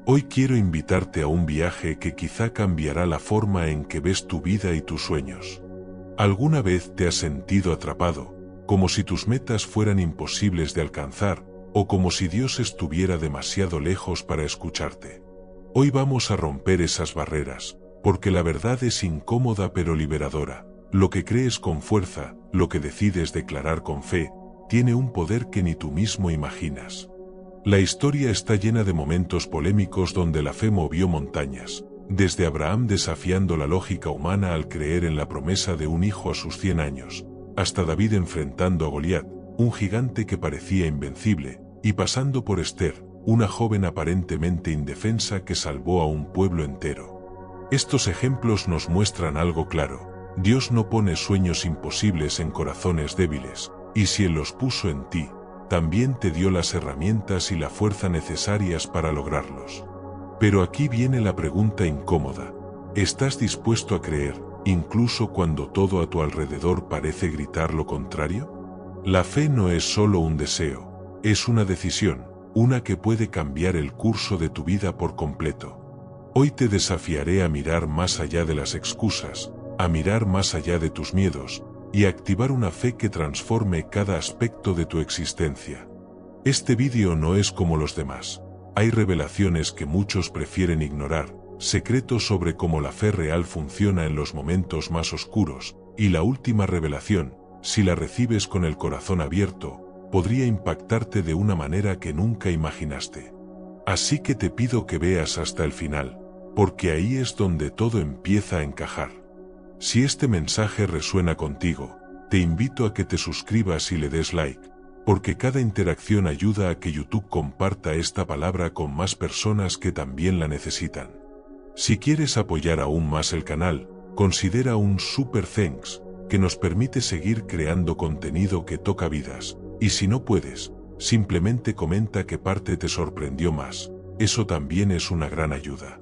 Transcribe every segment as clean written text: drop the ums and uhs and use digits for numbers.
Hoy quiero invitarte a un viaje que quizá cambiará la forma en que ves tu vida y tus sueños. ¿Alguna vez te has sentido atrapado, como si tus metas fueran imposibles de alcanzar, o como si Dios estuviera demasiado lejos para escucharte? Hoy vamos a romper esas barreras, porque la verdad es incómoda pero liberadora. Lo que crees con fuerza, lo que decides declarar con fe, tiene un poder que ni tú mismo imaginas. La historia está llena de momentos polémicos donde la fe movió montañas, desde Abraham desafiando la lógica humana al creer en la promesa de un hijo a sus 100 años, hasta David enfrentando a Goliat, un gigante que parecía invencible, y pasando por Esther, una joven aparentemente indefensa que salvó a un pueblo entero. Estos ejemplos nos muestran algo claro: Dios no pone sueños imposibles en corazones débiles, y si Él los puso en ti, también te dio las herramientas y la fuerza necesarias para lograrlos. Pero aquí viene la pregunta incómoda: ¿estás dispuesto a creer, incluso cuando todo a tu alrededor parece gritar lo contrario? La fe no es solo un deseo, es una decisión, una que puede cambiar el curso de tu vida por completo. Hoy te desafiaré a mirar más allá de las excusas, a mirar más allá de tus miedos, y activar una fe que transforme cada aspecto de tu existencia. Este vídeo no es como los demás. Hay revelaciones que muchos prefieren ignorar, secretos sobre cómo la fe real funciona en los momentos más oscuros, y la última revelación, si la recibes con el corazón abierto, podría impactarte de una manera que nunca imaginaste. Así que te pido que veas hasta el final, porque ahí es donde todo empieza a encajar. Si este mensaje resuena contigo, te invito a que te suscribas y le des like, porque cada interacción ayuda a que YouTube comparta esta palabra con más personas que también la necesitan. Si quieres apoyar aún más el canal, considera un super thanks, que nos permite seguir creando contenido que toca vidas, y si no puedes, simplemente comenta qué parte te sorprendió más, eso también es una gran ayuda.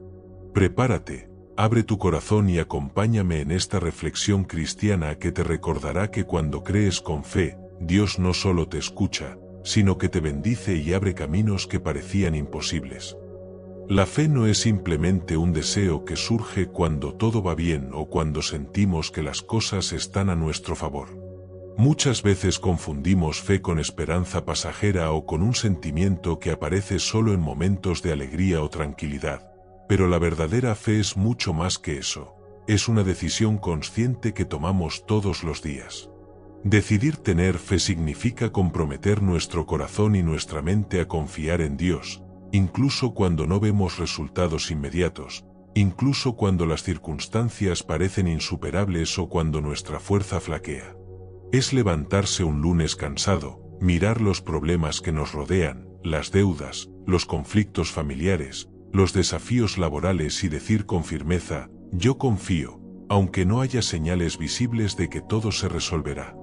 Prepárate. Abre tu corazón y acompáñame en esta reflexión cristiana que te recordará que cuando crees con fe, Dios no solo te escucha, sino que te bendice y abre caminos que parecían imposibles. La fe no es simplemente un deseo que surge cuando todo va bien o cuando sentimos que las cosas están a nuestro favor. Muchas veces confundimos fe con esperanza pasajera o con un sentimiento que aparece solo en momentos de alegría o tranquilidad. Pero la verdadera fe es mucho más que eso. Es una decisión consciente que tomamos todos los días. Decidir tener fe significa comprometer nuestro corazón y nuestra mente a confiar en Dios, incluso cuando no vemos resultados inmediatos, incluso cuando las circunstancias parecen insuperables o cuando nuestra fuerza flaquea. Es levantarse un lunes cansado, mirar los problemas que nos rodean, las deudas, los conflictos familiares, los desafíos laborales y decir con firmeza: yo confío, aunque no haya señales visibles de que todo se resolverá.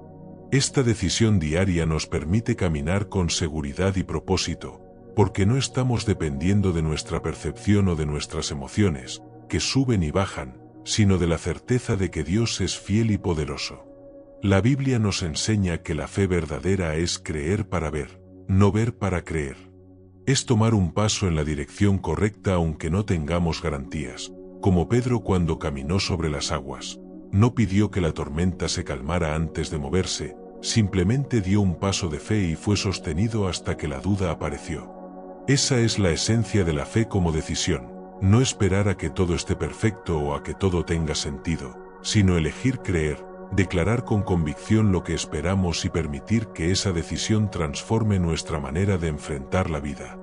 Esta decisión diaria nos permite caminar con seguridad y propósito, porque no estamos dependiendo de nuestra percepción o de nuestras emociones, que suben y bajan, sino de la certeza de que Dios es fiel y poderoso. La Biblia nos enseña que la fe verdadera es creer para ver, no ver para creer. Es tomar un paso en la dirección correcta aunque no tengamos garantías, como Pedro cuando caminó sobre las aguas. No pidió que la tormenta se calmara antes de moverse, simplemente dio un paso de fe y fue sostenido hasta que la duda apareció. Esa es la esencia de la fe como decisión, no esperar a que todo esté perfecto o a que todo tenga sentido, sino elegir creer, declarar con convicción lo que esperamos y permitir que esa decisión transforme nuestra manera de enfrentar la vida.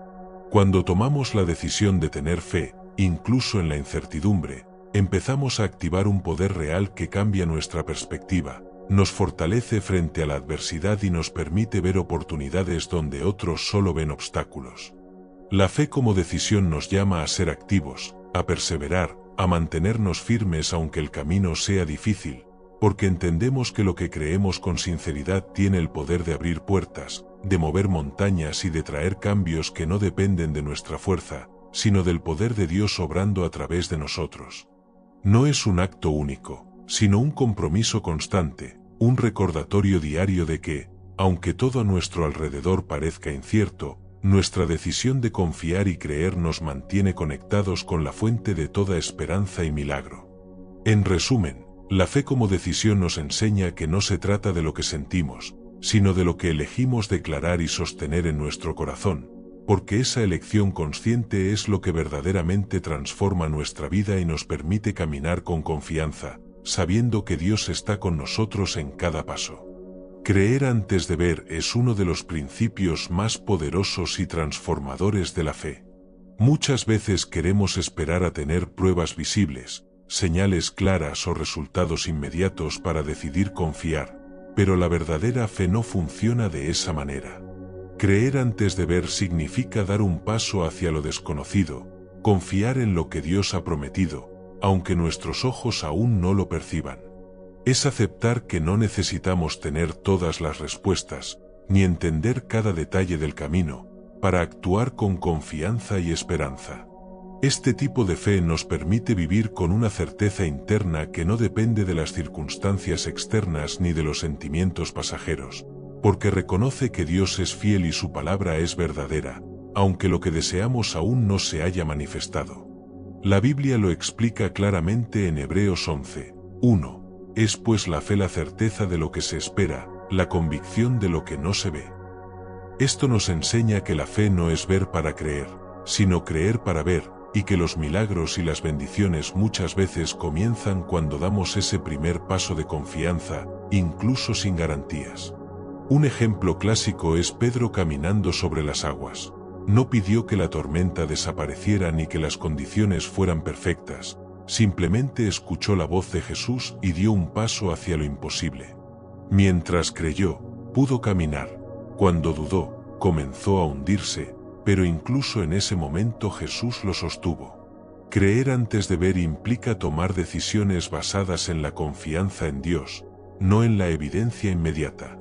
Cuando tomamos la decisión de tener fe, incluso en la incertidumbre, empezamos a activar un poder real que cambia nuestra perspectiva, nos fortalece frente a la adversidad y nos permite ver oportunidades donde otros solo ven obstáculos. La fe como decisión nos llama a ser activos, a perseverar, a mantenernos firmes aunque el camino sea difícil, porque entendemos que lo que creemos con sinceridad tiene el poder de abrir puertas, de mover montañas y de traer cambios que no dependen de nuestra fuerza, sino del poder de Dios obrando a través de nosotros. No es un acto único, sino un compromiso constante, un recordatorio diario de que, aunque todo a nuestro alrededor parezca incierto, Nuestra decisión de confiar y creer nos mantiene conectados con la fuente de toda esperanza y milagro. En resumen, la fe como decisión nos enseña que no se trata de lo que sentimos, sino de lo que elegimos declarar y sostener en nuestro corazón, porque esa elección consciente es lo que verdaderamente transforma nuestra vida y nos permite caminar con confianza, sabiendo que Dios está con nosotros en cada paso. Creer antes de ver es uno de los principios más poderosos y transformadores de la fe. Muchas veces queremos esperar a tener pruebas visibles, señales claras o resultados inmediatos para decidir confiar, pero la verdadera fe no funciona de esa manera. Creer antes de ver significa dar un paso hacia lo desconocido, confiar en lo que Dios ha prometido, aunque nuestros ojos aún no lo perciban. Es aceptar que no necesitamos tener todas las respuestas, ni entender cada detalle del camino, para actuar con confianza y esperanza. Este tipo de fe nos permite vivir con una certeza interna que no depende de las circunstancias externas ni de los sentimientos pasajeros, porque reconoce que Dios es fiel y su palabra es verdadera, aunque lo que deseamos aún no se haya manifestado. La Biblia lo explica claramente en Hebreos 11:1. Es pues la fe la certeza de lo que se espera, la convicción de lo que no se ve. Esto nos enseña que la fe no es ver para creer, sino creer para ver, y que los milagros y las bendiciones muchas veces comienzan cuando damos ese primer paso de confianza, incluso sin garantías. Un ejemplo clásico es Pedro caminando sobre las aguas. No pidió que la tormenta desapareciera ni que las condiciones fueran perfectas. Simplemente escuchó la voz de Jesús y dio un paso hacia lo imposible. Mientras creyó, pudo caminar. Cuando dudó, comenzó a hundirse, pero incluso en ese momento Jesús lo sostuvo. Creer antes de ver implica tomar decisiones basadas en la confianza en Dios, no en la evidencia inmediata.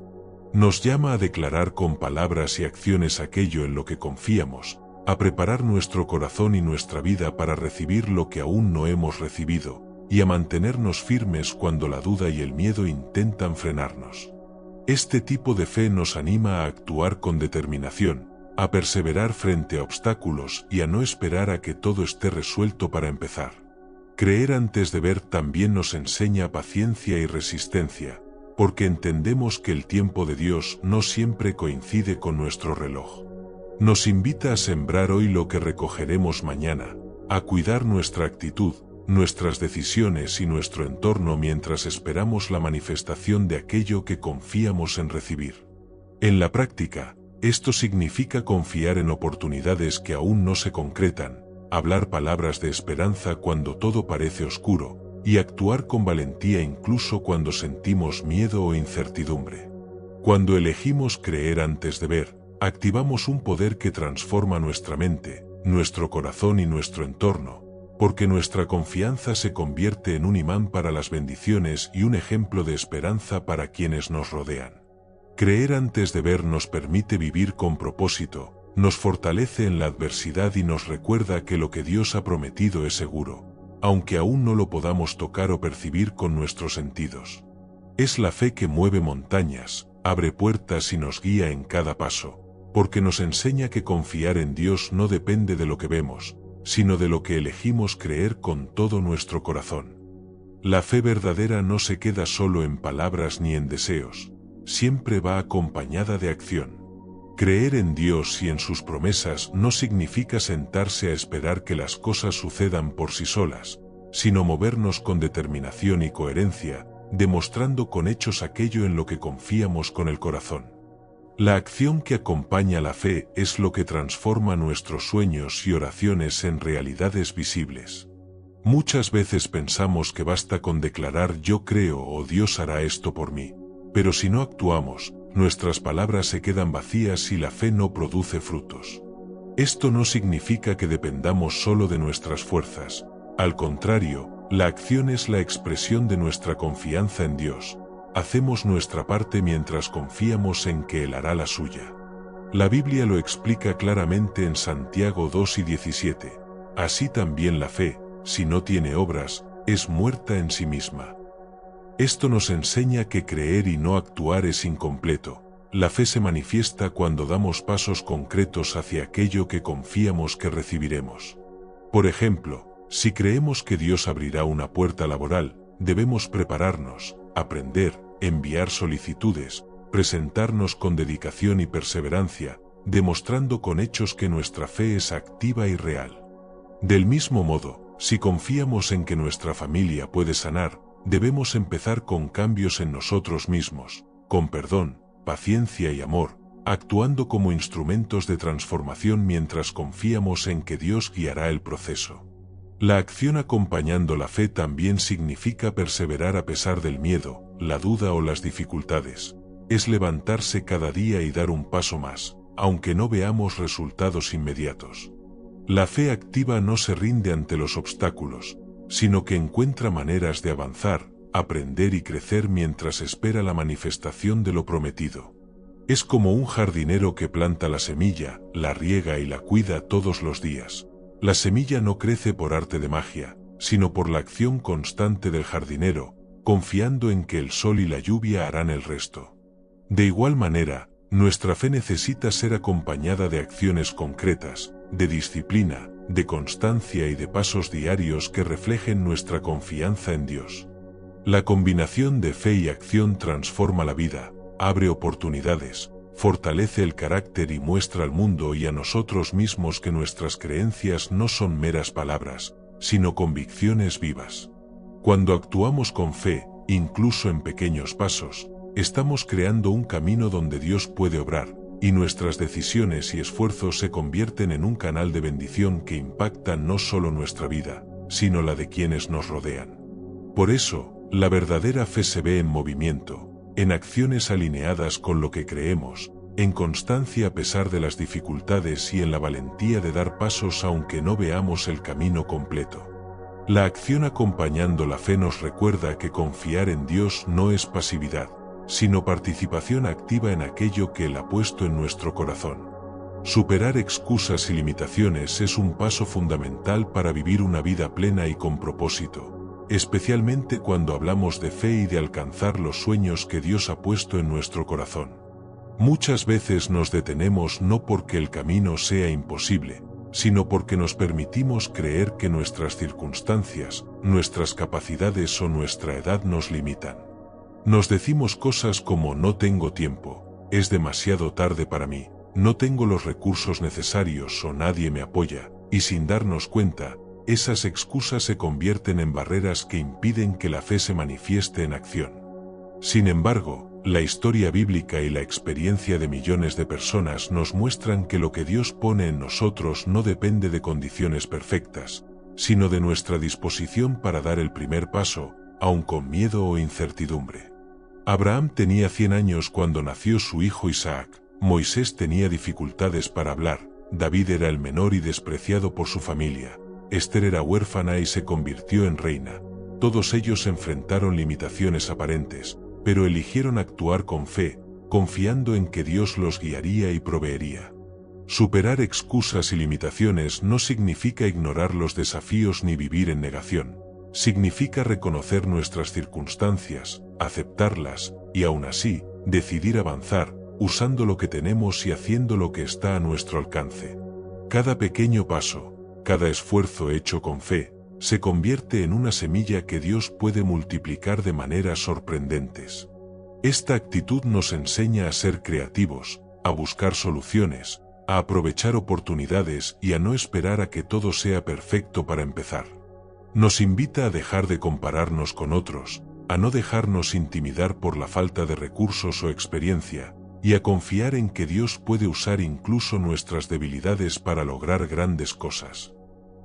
Nos llama a declarar con palabras y acciones aquello en lo que confiamos, a preparar nuestro corazón y nuestra vida para recibir lo que aún no hemos recibido, y a mantenernos firmes cuando la duda y el miedo intentan frenarnos. Este tipo de fe nos anima a actuar con determinación, a perseverar frente a obstáculos y a no esperar a que todo esté resuelto para empezar. Creer antes de ver también nos enseña paciencia y resistencia, porque entendemos que el tiempo de Dios no siempre coincide con nuestro reloj. Nos invita a sembrar hoy lo que recogeremos mañana, a cuidar nuestra actitud, nuestras decisiones y nuestro entorno mientras esperamos la manifestación de aquello que confiamos en recibir. En la práctica, esto significa confiar en oportunidades que aún no se concretan, hablar palabras de esperanza cuando todo parece oscuro, y actuar con valentía incluso cuando sentimos miedo o incertidumbre. Cuando elegimos creer antes de ver, activamos un poder que transforma nuestra mente, nuestro corazón y nuestro entorno, porque nuestra confianza se convierte en un imán para las bendiciones y un ejemplo de esperanza para quienes nos rodean. Creer antes de ver nos permite vivir con propósito, nos fortalece en la adversidad y nos recuerda que lo que Dios ha prometido es seguro, aunque aún no lo podamos tocar o percibir con nuestros sentidos. Es la fe que mueve montañas, abre puertas y nos guía en cada paso, porque nos enseña que confiar en Dios no depende de lo que vemos, sino de lo que elegimos creer con todo nuestro corazón. La fe verdadera no se queda solo en palabras ni en deseos, siempre va acompañada de acción. Creer en Dios y en sus promesas no significa sentarse a esperar que las cosas sucedan por sí solas, sino movernos con determinación y coherencia, demostrando con hechos aquello en lo que confiamos con el corazón. La acción que acompaña la fe es lo que transforma nuestros sueños y oraciones en realidades visibles. Muchas veces pensamos que basta con declarar "yo creo" o "Dios hará esto por mí", pero si no actuamos, nuestras palabras se quedan vacías y la fe no produce frutos. Esto no significa que dependamos solo de nuestras fuerzas, al contrario, la acción es la expresión de nuestra confianza en Dios. Hacemos nuestra parte mientras confiamos en que Él hará la suya. La Biblia lo explica claramente en Santiago 2:17. Así también la fe, si no tiene obras, es muerta en sí misma. Esto nos enseña que creer y no actuar es incompleto. La fe se manifiesta cuando damos pasos concretos hacia aquello que confiamos que recibiremos. Por ejemplo, si creemos que Dios abrirá una puerta laboral, debemos prepararnos, aprender, enviar solicitudes, presentarnos con dedicación y perseverancia, demostrando con hechos que nuestra fe es activa y real. Del mismo modo, si confiamos en que nuestra familia puede sanar, debemos empezar con cambios en nosotros mismos, con perdón, paciencia y amor, actuando como instrumentos de transformación mientras confiamos en que Dios guiará el proceso. La acción acompañando la fe también significa perseverar a pesar del miedo, la duda o las dificultades. Es levantarse cada día y dar un paso más, aunque no veamos resultados inmediatos. La fe activa no se rinde ante los obstáculos, sino que encuentra maneras de avanzar, aprender y crecer mientras espera la manifestación de lo prometido. Es como un jardinero que planta la semilla, la riega y la cuida todos los días. La semilla no crece por arte de magia, sino por la acción constante del jardinero, confiando en que el sol y la lluvia harán el resto. De igual manera, nuestra fe necesita ser acompañada de acciones concretas, de disciplina, de constancia y de pasos diarios que reflejen nuestra confianza en Dios. La combinación de fe y acción transforma la vida, abre oportunidades, fortalece el carácter y muestra al mundo y a nosotros mismos que nuestras creencias no son meras palabras, sino convicciones vivas. Cuando actuamos con fe, incluso en pequeños pasos, estamos creando un camino donde Dios puede obrar, y nuestras decisiones y esfuerzos se convierten en un canal de bendición que impacta no solo nuestra vida, sino la de quienes nos rodean. Por eso, la verdadera fe se ve en movimiento, en acciones alineadas con lo que creemos, en constancia a pesar de las dificultades y en la valentía de dar pasos aunque no veamos el camino completo. La acción acompañando la fe nos recuerda que confiar en Dios no es pasividad, sino participación activa en aquello que Él ha puesto en nuestro corazón. Superar excusas y limitaciones es un paso fundamental para vivir una vida plena y con propósito, especialmente cuando hablamos de fe y de alcanzar los sueños que Dios ha puesto en nuestro corazón. Muchas veces nos detenemos no porque el camino sea imposible, sino porque nos permitimos creer que nuestras circunstancias, nuestras capacidades o nuestra edad nos limitan. Nos decimos cosas como no tengo tiempo, es demasiado tarde para mí, no tengo los recursos necesarios o nadie me apoya, y sin darnos cuenta, esas excusas se convierten en barreras que impiden que la fe se manifieste en acción. Sin embargo, la historia bíblica y la experiencia de millones de personas nos muestran que lo que Dios pone en nosotros no depende de condiciones perfectas, sino de nuestra disposición para dar el primer paso, aun con miedo o incertidumbre. Abraham tenía 100 años cuando nació su hijo Isaac, Moisés tenía dificultades para hablar, David era el menor y despreciado por su familia, Esther era huérfana y se convirtió en reina. Todos ellos enfrentaron limitaciones aparentes, pero eligieron actuar con fe, confiando en que Dios los guiaría y proveería. Superar excusas y limitaciones no significa ignorar los desafíos ni vivir en negación. Significa reconocer nuestras circunstancias, aceptarlas, y aún así, decidir avanzar, usando lo que tenemos y haciendo lo que está a nuestro alcance. Cada pequeño paso, cada esfuerzo hecho con fe, se convierte en una semilla que Dios puede multiplicar de maneras sorprendentes. Esta actitud nos enseña a ser creativos, a buscar soluciones, a aprovechar oportunidades y a no esperar a que todo sea perfecto para empezar. Nos invita a dejar de compararnos con otros, a no dejarnos intimidar por la falta de recursos o experiencia, y a confiar en que Dios puede usar incluso nuestras debilidades para lograr grandes cosas.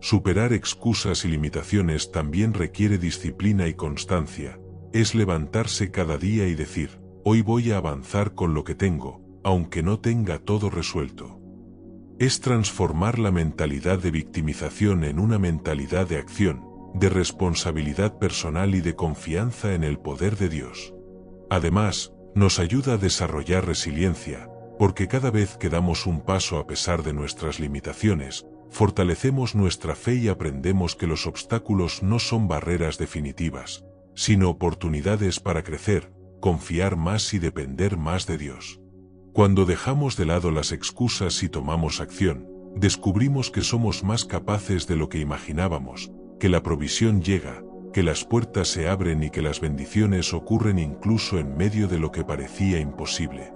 Superar excusas y limitaciones también requiere disciplina y constancia, es levantarse cada día y decir, hoy voy a avanzar con lo que tengo, aunque no tenga todo resuelto. Es transformar la mentalidad de victimización en una mentalidad de acción, de responsabilidad personal y de confianza en el poder de Dios. Además, nos ayuda a desarrollar resiliencia, porque cada vez que damos un paso a pesar de nuestras limitaciones, fortalecemos nuestra fe y aprendemos que los obstáculos no son barreras definitivas, sino oportunidades para crecer, confiar más y depender más de Dios. Cuando dejamos de lado las excusas y tomamos acción, descubrimos que somos más capaces de lo que imaginábamos, que la provisión llega, que las puertas se abren y que las bendiciones ocurren incluso en medio de lo que parecía imposible.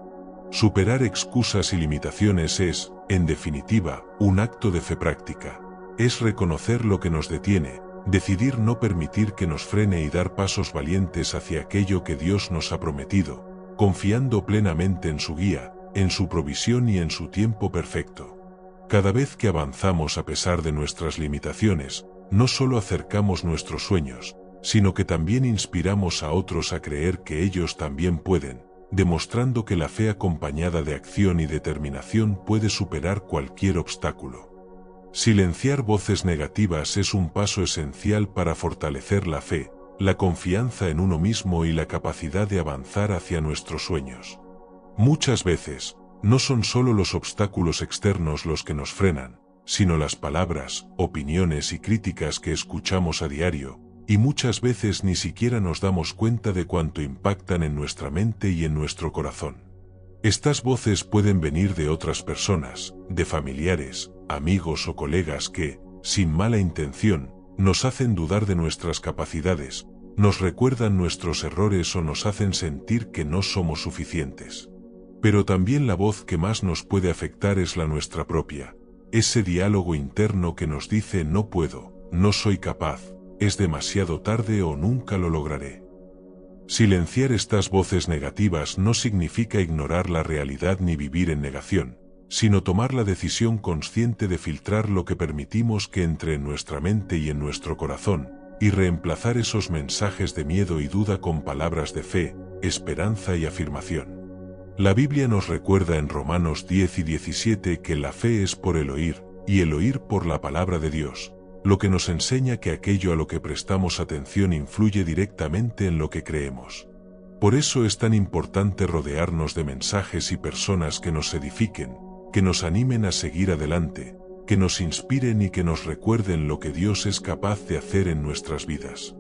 Superar excusas y limitaciones es, en definitiva, un acto de fe práctica. Es reconocer lo que nos detiene, decidir no permitir que nos frene y dar pasos valientes hacia aquello que Dios nos ha prometido, confiando plenamente en su guía, en su provisión y en su tiempo perfecto. Cada vez que avanzamos a pesar de nuestras limitaciones, no solo acercamos nuestros sueños, sino que también inspiramos a otros a creer que ellos también pueden, demostrando que la fe acompañada de acción y determinación puede superar cualquier obstáculo. Silenciar voces negativas es un paso esencial para fortalecer la fe, la confianza en uno mismo y la capacidad de avanzar hacia nuestros sueños. Muchas veces, no son solo los obstáculos externos los que nos frenan, sino las palabras, opiniones y críticas que escuchamos a diario, y muchas veces ni siquiera nos damos cuenta de cuánto impactan en nuestra mente y en nuestro corazón. Estas voces pueden venir de otras personas, de familiares, amigos o colegas que, sin mala intención, nos hacen dudar de nuestras capacidades, nos recuerdan nuestros errores o nos hacen sentir que no somos suficientes. Pero también la voz que más nos puede afectar es la nuestra propia, ese diálogo interno que nos dice no puedo, no soy capaz, es demasiado tarde o nunca lo lograré. Silenciar estas voces negativas no significa ignorar la realidad ni vivir en negación, sino tomar la decisión consciente de filtrar lo que permitimos que entre en nuestra mente y en nuestro corazón, y reemplazar esos mensajes de miedo y duda con palabras de fe, esperanza y afirmación. La Biblia nos recuerda en Romanos 10 y 17 que la fe es por el oír, y el oír por la palabra de Dios, lo que nos enseña que aquello a lo que prestamos atención influye directamente en lo que creemos. Por eso es tan importante rodearnos de mensajes y personas que nos edifiquen, que nos animen a seguir adelante, que nos inspiren y que nos recuerden lo que Dios es capaz de hacer en nuestras vidas.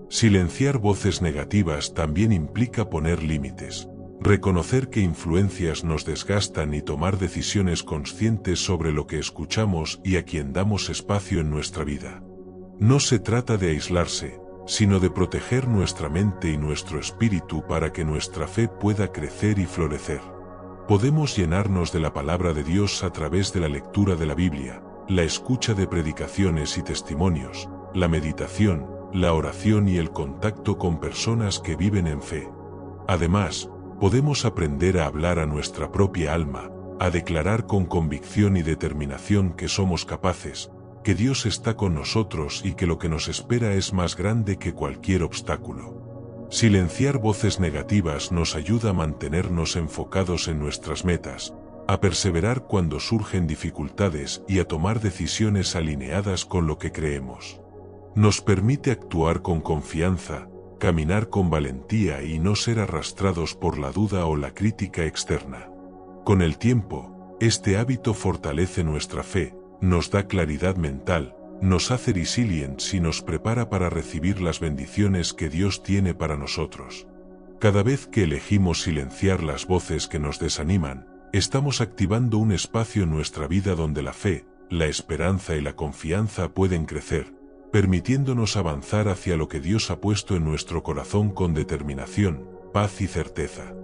Silenciar voces negativas también implica poner límites, reconocer que influencias nos desgastan y tomar decisiones conscientes sobre lo que escuchamos y a quien damos espacio en nuestra vida. No se trata de aislarse, sino de proteger nuestra mente y nuestro espíritu para que nuestra fe pueda crecer y florecer. Podemos llenarnos de la palabra de Dios a través de la lectura de la Biblia, la escucha de predicaciones y testimonios, la meditación, la oración y el contacto con personas que viven en fe. Además, podemos aprender a hablar a nuestra propia alma, a declarar con convicción y determinación que somos capaces, que Dios está con nosotros y que lo que nos espera es más grande que cualquier obstáculo. Silenciar voces negativas nos ayuda a mantenernos enfocados en nuestras metas, a perseverar cuando surgen dificultades y a tomar decisiones alineadas con lo que creemos. Nos permite actuar con confianza, caminar con valentía y no ser arrastrados por la duda o la crítica externa. Con el tiempo, este hábito fortalece nuestra fe, nos da claridad mental, nos hace resilientes y nos prepara para recibir las bendiciones que Dios tiene para nosotros. Cada vez que elegimos silenciar las voces que nos desaniman, estamos activando un espacio en nuestra vida donde la fe, la esperanza y la confianza pueden crecer, permitiéndonos avanzar hacia lo que Dios ha puesto en nuestro corazón con determinación, paz y certeza.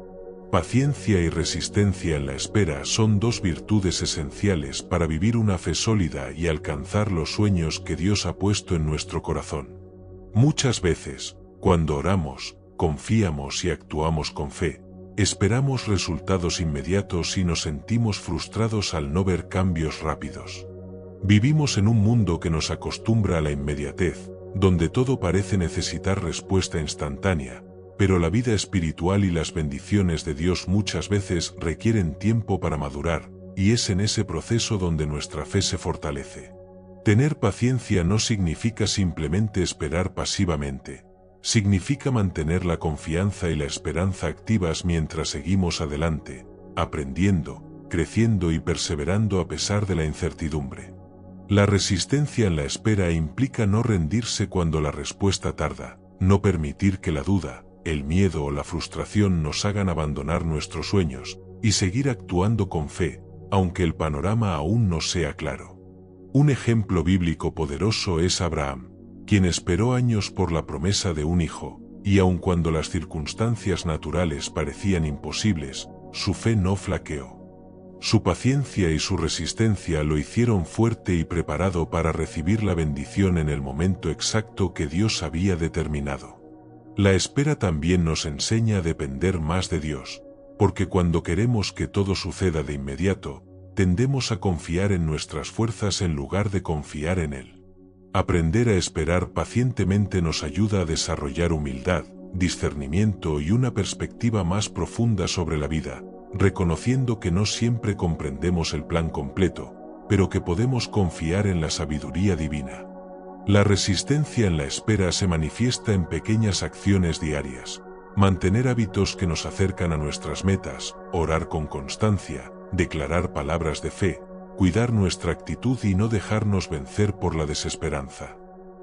Paciencia y resistencia en la espera son dos virtudes esenciales para vivir una fe sólida y alcanzar los sueños que Dios ha puesto en nuestro corazón. Muchas veces, cuando oramos, confiamos y actuamos con fe, esperamos resultados inmediatos y nos sentimos frustrados al no ver cambios rápidos. Vivimos en un mundo que nos acostumbra a la inmediatez, donde todo parece necesitar respuesta instantánea, pero la vida espiritual y las bendiciones de Dios muchas veces requieren tiempo para madurar, y es en ese proceso donde nuestra fe se fortalece. Tener paciencia no significa simplemente esperar pasivamente, significa mantener la confianza y la esperanza activas mientras seguimos adelante, aprendiendo, creciendo y perseverando a pesar de la incertidumbre. La resistencia en la espera implica no rendirse cuando la respuesta tarda, no permitir que la duda, el miedo o la frustración nos hagan abandonar nuestros sueños, y seguir actuando con fe, aunque el panorama aún no sea claro. Un ejemplo bíblico poderoso es Abraham, quien esperó años por la promesa de un hijo, y aun cuando las circunstancias naturales parecían imposibles, su fe no flaqueó. Su paciencia y su resistencia lo hicieron fuerte y preparado para recibir la bendición en el momento exacto que Dios había determinado. La espera también nos enseña a depender más de Dios, porque cuando queremos que todo suceda de inmediato, tendemos a confiar en nuestras fuerzas en lugar de confiar en Él. Aprender a esperar pacientemente nos ayuda a desarrollar humildad, discernimiento y una perspectiva más profunda sobre la vida, reconociendo que no siempre comprendemos el plan completo, pero que podemos confiar en la sabiduría divina. La resistencia en la espera se manifiesta en pequeñas acciones diarias: mantener hábitos que nos acercan a nuestras metas, orar con constancia, declarar palabras de fe, cuidar nuestra actitud y no dejarnos vencer por la desesperanza.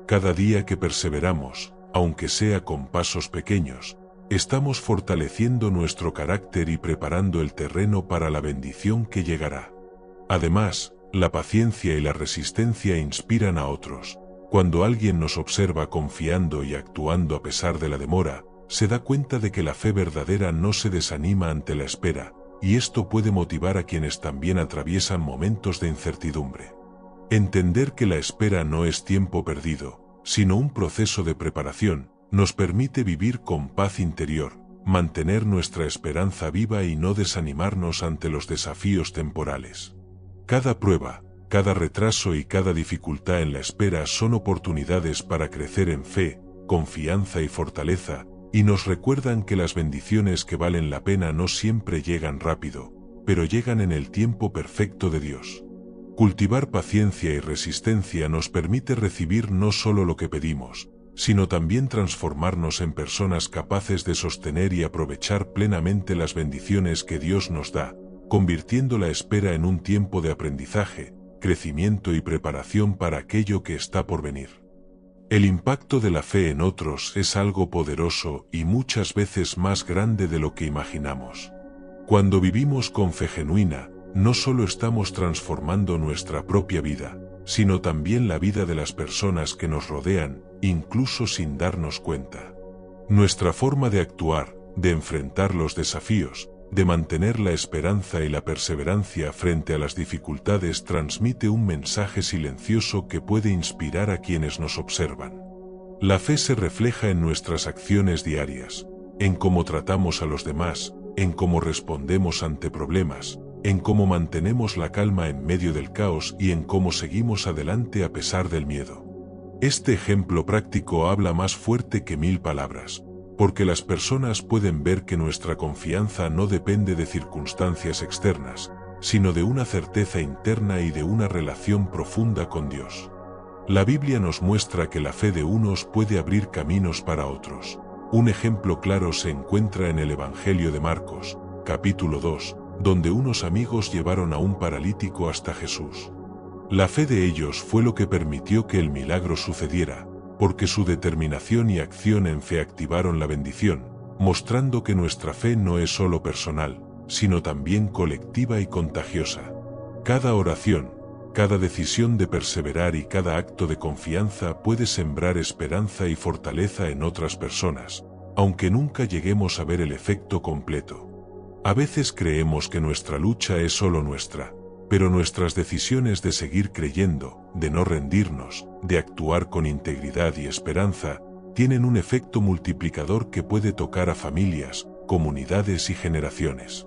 Cada día que perseveramos, aunque sea con pasos pequeños, estamos fortaleciendo nuestro carácter y preparando el terreno para la bendición que llegará. Además, la paciencia y la resistencia inspiran a otros. Cuando alguien nos observa confiando y actuando a pesar de la demora, se da cuenta de que la fe verdadera no se desanima ante la espera, y esto puede motivar a quienes también atraviesan momentos de incertidumbre. Entender que la espera no es tiempo perdido, sino un proceso de preparación, nos permite vivir con paz interior, mantener nuestra esperanza viva y no desanimarnos ante los desafíos temporales. Cada prueba, cada retraso y cada dificultad en la espera son oportunidades para crecer en fe, confianza y fortaleza, y nos recuerdan que las bendiciones que valen la pena no siempre llegan rápido, pero llegan en el tiempo perfecto de Dios. Cultivar paciencia y resistencia nos permite recibir no solo lo que pedimos, sino también transformarnos en personas capaces de sostener y aprovechar plenamente las bendiciones que Dios nos da, convirtiendo la espera en un tiempo de aprendizaje, crecimiento y preparación para aquello que está por venir. El impacto de la fe en otros es algo poderoso y muchas veces más grande de lo que imaginamos. Cuando vivimos con fe genuina, no solo estamos transformando nuestra propia vida, sino también la vida de las personas que nos rodean, incluso sin darnos cuenta. Nuestra forma de actuar, de enfrentar los desafíos, de mantener la esperanza y la perseverancia frente a las dificultades transmite un mensaje silencioso que puede inspirar a quienes nos observan. La fe se refleja en nuestras acciones diarias, en cómo tratamos a los demás, en cómo respondemos ante problemas, en cómo mantenemos la calma en medio del caos y en cómo seguimos adelante a pesar del miedo. Este ejemplo práctico habla más fuerte que 1000 palabras, porque las personas pueden ver que nuestra confianza no depende de circunstancias externas, sino de una certeza interna y de una relación profunda con Dios. La Biblia nos muestra que la fe de unos puede abrir caminos para otros. Un ejemplo claro se encuentra en el Evangelio de Marcos, capítulo 2, donde unos amigos llevaron a un paralítico hasta Jesús. La fe de ellos fue lo que permitió que el milagro sucediera, porque su determinación y acción en fe activaron la bendición, mostrando que nuestra fe no es solo personal, sino también colectiva y contagiosa. Cada oración, cada decisión de perseverar y cada acto de confianza puede sembrar esperanza y fortaleza en otras personas, aunque nunca lleguemos a ver el efecto completo. A veces creemos que nuestra lucha es solo nuestra, pero nuestras decisiones de seguir creyendo, de no rendirnos, de actuar con integridad y esperanza, tienen un efecto multiplicador que puede tocar a familias, comunidades y generaciones.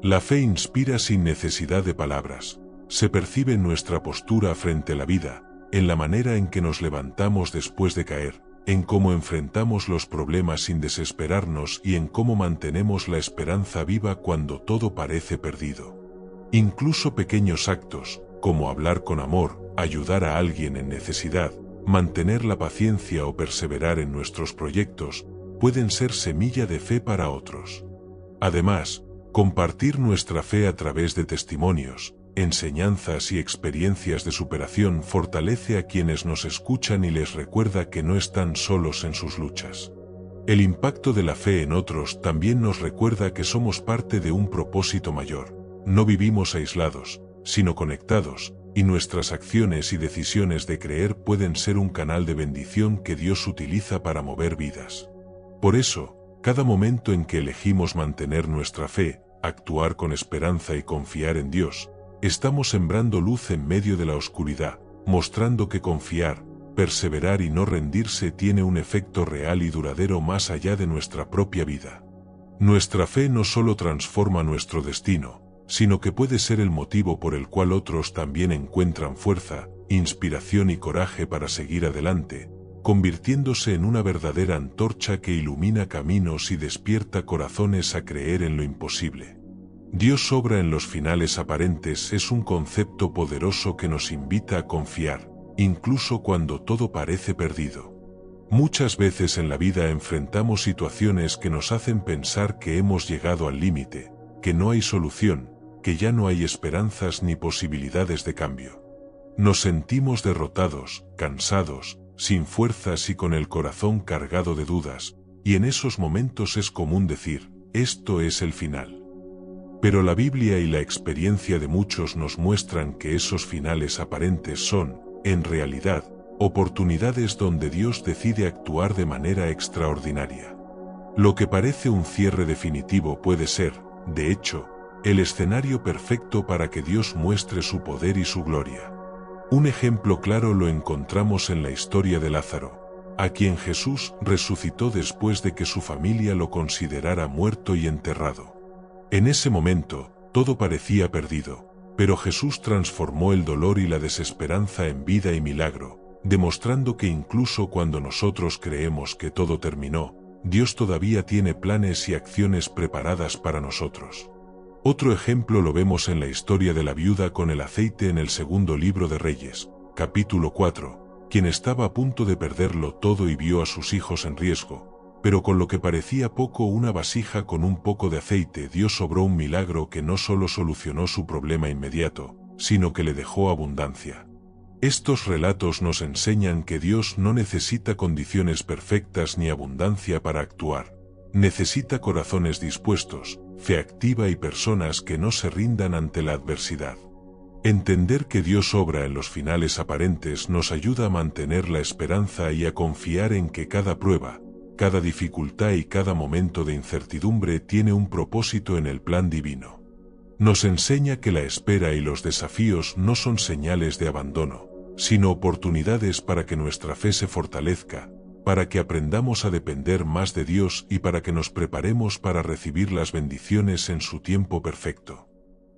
La fe inspira sin necesidad de palabras. Se percibe en nuestra postura frente a la vida, en la manera en que nos levantamos después de caer, en cómo enfrentamos los problemas sin desesperarnos y en cómo mantenemos la esperanza viva cuando todo parece perdido. Incluso pequeños actos, como hablar con amor, ayudar a alguien en necesidad, mantener la paciencia o perseverar en nuestros proyectos, pueden ser semilla de fe para otros. Además, compartir nuestra fe a través de testimonios, enseñanzas y experiencias de superación fortalece a quienes nos escuchan y les recuerda que no están solos en sus luchas. El impacto de la fe en otros también nos recuerda que somos parte de un propósito mayor. No vivimos aislados, sino conectados, y nuestras acciones y decisiones de creer pueden ser un canal de bendición que Dios utiliza para mover vidas. Por eso, cada momento en que elegimos mantener nuestra fe, actuar con esperanza y confiar en Dios, estamos sembrando luz en medio de la oscuridad, mostrando que confiar, perseverar y no rendirse tiene un efecto real y duradero más allá de nuestra propia vida. Nuestra fe no solo transforma nuestro destino, sino que puede ser el motivo por el cual otros también encuentran fuerza, inspiración y coraje para seguir adelante, convirtiéndose en una verdadera antorcha que ilumina caminos y despierta corazones a creer en lo imposible. Dios obra en los finales aparentes es un concepto poderoso que nos invita a confiar, incluso cuando todo parece perdido. Muchas veces en la vida enfrentamos situaciones que nos hacen pensar que hemos llegado al límite, que no hay solución, que ya no hay esperanzas ni posibilidades de cambio. Nos sentimos derrotados, cansados, sin fuerzas y con el corazón cargado de dudas, y en esos momentos es común decir, esto es el final. Pero la Biblia y la experiencia de muchos nos muestran que esos finales aparentes son, en realidad, oportunidades donde Dios decide actuar de manera extraordinaria. Lo que parece un cierre definitivo puede ser, de hecho, el escenario perfecto para que Dios muestre su poder y su gloria. Un ejemplo claro lo encontramos en la historia de Lázaro, a quien Jesús resucitó después de que su familia lo considerara muerto y enterrado. En ese momento, todo parecía perdido, pero Jesús transformó el dolor y la desesperanza en vida y milagro, demostrando que incluso cuando nosotros creemos que todo terminó, Dios todavía tiene planes y acciones preparadas para nosotros. Otro ejemplo lo vemos en la historia de la viuda con el aceite en el segundo libro de Reyes, capítulo 4, quien estaba a punto de perderlo todo y vio a sus hijos en riesgo, pero con lo que parecía poco una vasija con un poco de aceite Dios obró un milagro que no solo solucionó su problema inmediato, sino que le dejó abundancia. Estos relatos nos enseñan que Dios no necesita condiciones perfectas ni abundancia para actuar. Necesita corazones dispuestos, fe activa y personas que no se rindan ante la adversidad. Entender que Dios obra en los finales aparentes nos ayuda a mantener la esperanza y a confiar en que cada prueba, cada dificultad y cada momento de incertidumbre tiene un propósito en el plan divino. Nos enseña que la espera y los desafíos no son señales de abandono, sino oportunidades para que nuestra fe se fortalezca, para que aprendamos a depender más de Dios y para que nos preparemos para recibir las bendiciones en su tiempo perfecto.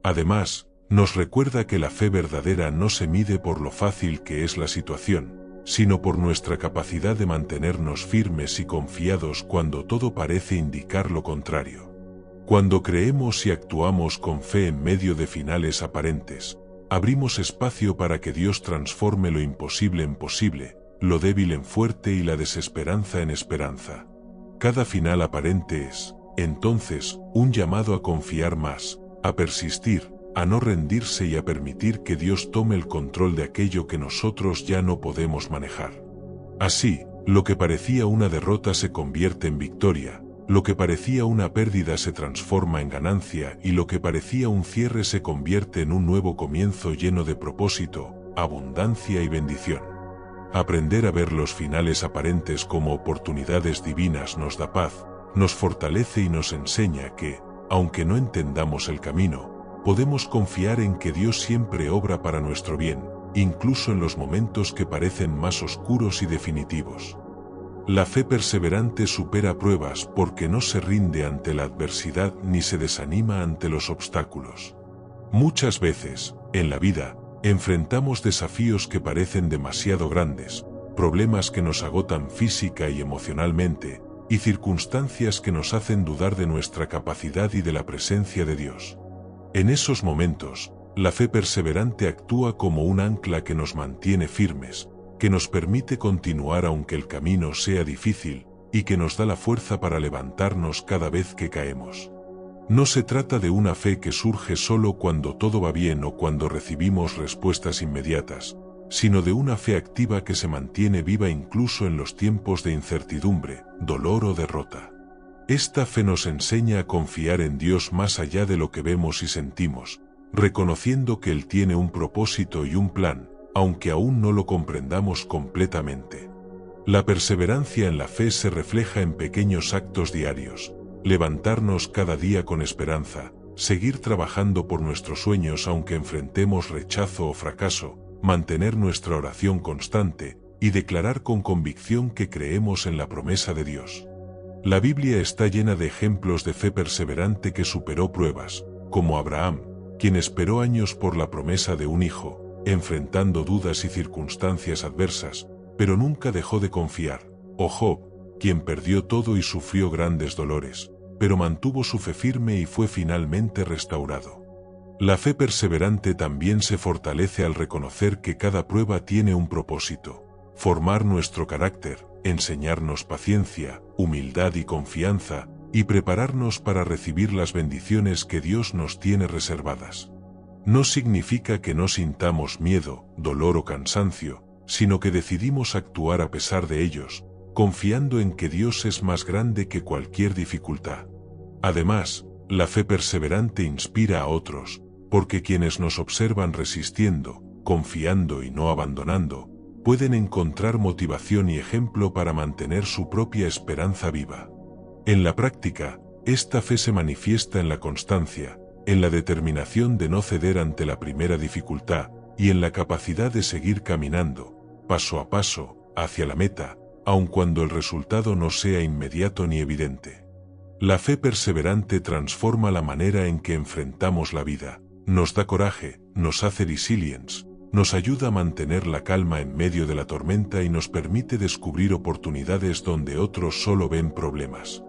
Además, nos recuerda que la fe verdadera no se mide por lo fácil que es la situación, sino por nuestra capacidad de mantenernos firmes y confiados cuando todo parece indicar lo contrario. Cuando creemos y actuamos con fe en medio de finales aparentes, abrimos espacio para que Dios transforme lo imposible en posible, lo débil en fuerte y la desesperanza en esperanza. Cada final aparente es, entonces, un llamado a confiar más, a persistir, a no rendirse y a permitir que Dios tome el control de aquello que nosotros ya no podemos manejar. Así, lo que parecía una derrota se convierte en victoria, lo que parecía una pérdida se transforma en ganancia y lo que parecía un cierre se convierte en un nuevo comienzo lleno de propósito, abundancia y bendición. Aprender a ver los finales aparentes como oportunidades divinas nos da paz, nos fortalece y nos enseña que, aunque no entendamos el camino, podemos confiar en que Dios siempre obra para nuestro bien, incluso en los momentos que parecen más oscuros y definitivos. La fe perseverante supera pruebas porque no se rinde ante la adversidad ni se desanima ante los obstáculos. Muchas veces, en la vida, enfrentamos desafíos que parecen demasiado grandes, problemas que nos agotan física y emocionalmente, y circunstancias que nos hacen dudar de nuestra capacidad y de la presencia de Dios. En esos momentos, la fe perseverante actúa como un ancla que nos mantiene firmes, que nos permite continuar aunque el camino sea difícil, y que nos da la fuerza para levantarnos cada vez que caemos. No se trata de una fe que surge solo cuando todo va bien o cuando recibimos respuestas inmediatas, sino de una fe activa que se mantiene viva incluso en los tiempos de incertidumbre, dolor o derrota. Esta fe nos enseña a confiar en Dios más allá de lo que vemos y sentimos, reconociendo que Él tiene un propósito y un plan, aunque aún no lo comprendamos completamente. La perseverancia en la fe se refleja en pequeños actos diarios: levantarnos cada día con esperanza, seguir trabajando por nuestros sueños aunque enfrentemos rechazo o fracaso, mantener nuestra oración constante y declarar con convicción que creemos en la promesa de Dios. La Biblia está llena de ejemplos de fe perseverante que superó pruebas, como Abraham, quien esperó años por la promesa de un hijo, enfrentando dudas y circunstancias adversas, pero nunca dejó de confiar, o Job, quien perdió todo y sufrió grandes dolores, pero mantuvo su fe firme y fue finalmente restaurado. La fe perseverante también se fortalece al reconocer que cada prueba tiene un propósito: formar nuestro carácter, enseñarnos paciencia, humildad y confianza, y prepararnos para recibir las bendiciones que Dios nos tiene reservadas. No significa que no sintamos miedo, dolor o cansancio, sino que decidimos actuar a pesar de ellos, confiando en que Dios es más grande que cualquier dificultad. Además, la fe perseverante inspira a otros, porque quienes nos observan resistiendo, confiando y no abandonando, pueden encontrar motivación y ejemplo para mantener su propia esperanza viva. En la práctica, esta fe se manifiesta en la constancia, en la determinación de no ceder ante la primera dificultad, y en la capacidad de seguir caminando, paso a paso, hacia la meta, aun cuando el resultado no sea inmediato ni evidente. La fe perseverante transforma la manera en que enfrentamos la vida, nos da coraje, nos hace resilience, nos ayuda a mantener la calma en medio de la tormenta y nos permite descubrir oportunidades donde otros solo ven problemas.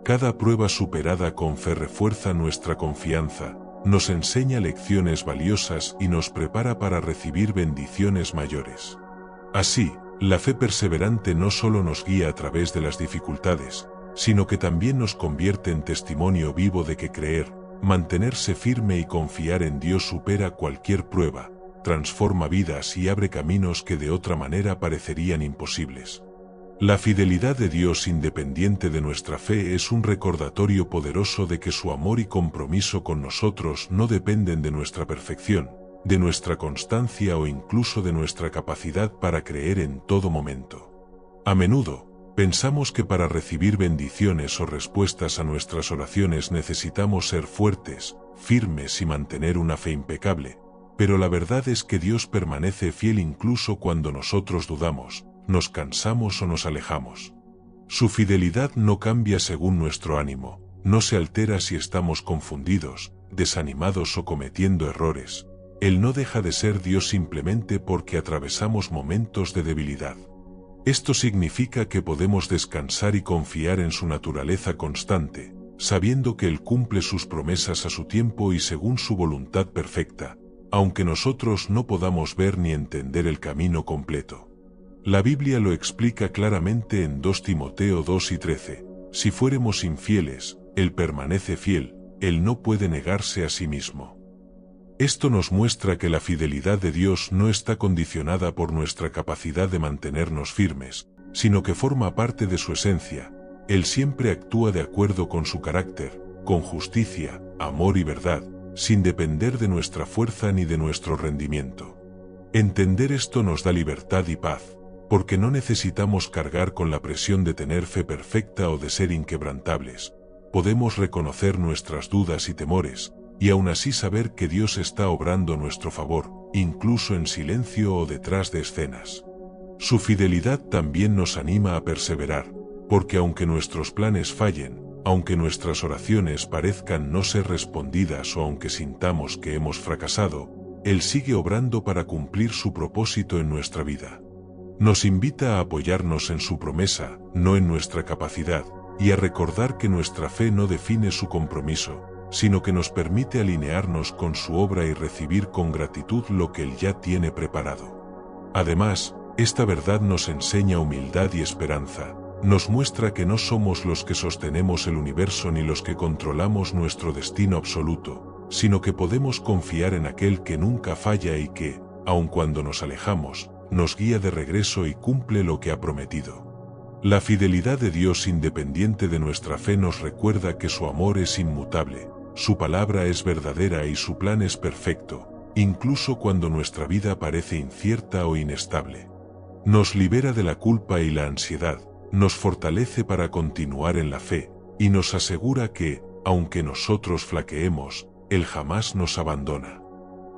Cada prueba superada con fe refuerza nuestra confianza, nos enseña lecciones valiosas y nos prepara para recibir bendiciones mayores. Así, la fe perseverante no solo nos guía a través de las dificultades, sino que también nos convierte en testimonio vivo de que creer, mantenerse firme y confiar en Dios supera cualquier prueba, transforma vidas y abre caminos que de otra manera parecerían imposibles. La fidelidad de Dios independiente de nuestra fe es un recordatorio poderoso de que su amor y compromiso con nosotros no dependen de nuestra perfección, de nuestra constancia o incluso de nuestra capacidad para creer en todo momento. A menudo, pensamos que para recibir bendiciones o respuestas a nuestras oraciones necesitamos ser fuertes, firmes y mantener una fe impecable, pero la verdad es que Dios permanece fiel incluso cuando nosotros dudamos, nos cansamos o nos alejamos. Su fidelidad no cambia según nuestro ánimo, no se altera si estamos confundidos, desanimados o cometiendo errores. Él no deja de ser Dios simplemente porque atravesamos momentos de debilidad. Esto significa que podemos descansar y confiar en su naturaleza constante, sabiendo que Él cumple sus promesas a su tiempo y según su voluntad perfecta, aunque nosotros no podamos ver ni entender el camino completo. La Biblia lo explica claramente en 2 Timoteo 2 y 13, si fuéremos infieles, Él permanece fiel, Él no puede negarse a sí mismo. Esto nos muestra que la fidelidad de Dios no está condicionada por nuestra capacidad de mantenernos firmes, sino que forma parte de su esencia. Él siempre actúa de acuerdo con su carácter, con justicia, amor y verdad, sin depender de nuestra fuerza ni de nuestro rendimiento. Entender esto nos da libertad y paz, porque no necesitamos cargar con la presión de tener fe perfecta o de ser inquebrantables. Podemos reconocer nuestras dudas y temores, y aún así saber que Dios está obrando a nuestro favor, incluso en silencio o detrás de escenas. Su fidelidad también nos anima a perseverar, porque aunque nuestros planes fallen, aunque nuestras oraciones parezcan no ser respondidas o aunque sintamos que hemos fracasado, Él sigue obrando para cumplir su propósito en nuestra vida. Nos invita a apoyarnos en su promesa, no en nuestra capacidad, y a recordar que nuestra fe no define su compromiso, sino que nos permite alinearnos con su obra y recibir con gratitud lo que Él ya tiene preparado. Además, esta verdad nos enseña humildad y esperanza, nos muestra que no somos los que sostenemos el universo ni los que controlamos nuestro destino absoluto, sino que podemos confiar en aquel que nunca falla y que, aun cuando nos alejamos, nos guía de regreso y cumple lo que ha prometido. La fidelidad de Dios independiente de nuestra fe nos recuerda que su amor es inmutable, su palabra es verdadera y su plan es perfecto, incluso cuando nuestra vida parece incierta o inestable. Nos libera de la culpa y la ansiedad, nos fortalece para continuar en la fe, y nos asegura que, aunque nosotros flaqueemos, Él jamás nos abandona.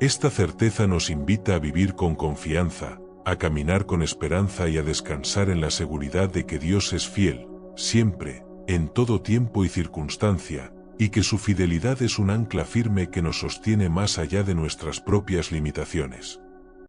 Esta certeza nos invita a vivir con confianza, a caminar con esperanza y a descansar en la seguridad de que Dios es fiel, siempre, en todo tiempo y circunstancia, y que su fidelidad es un ancla firme que nos sostiene más allá de nuestras propias limitaciones.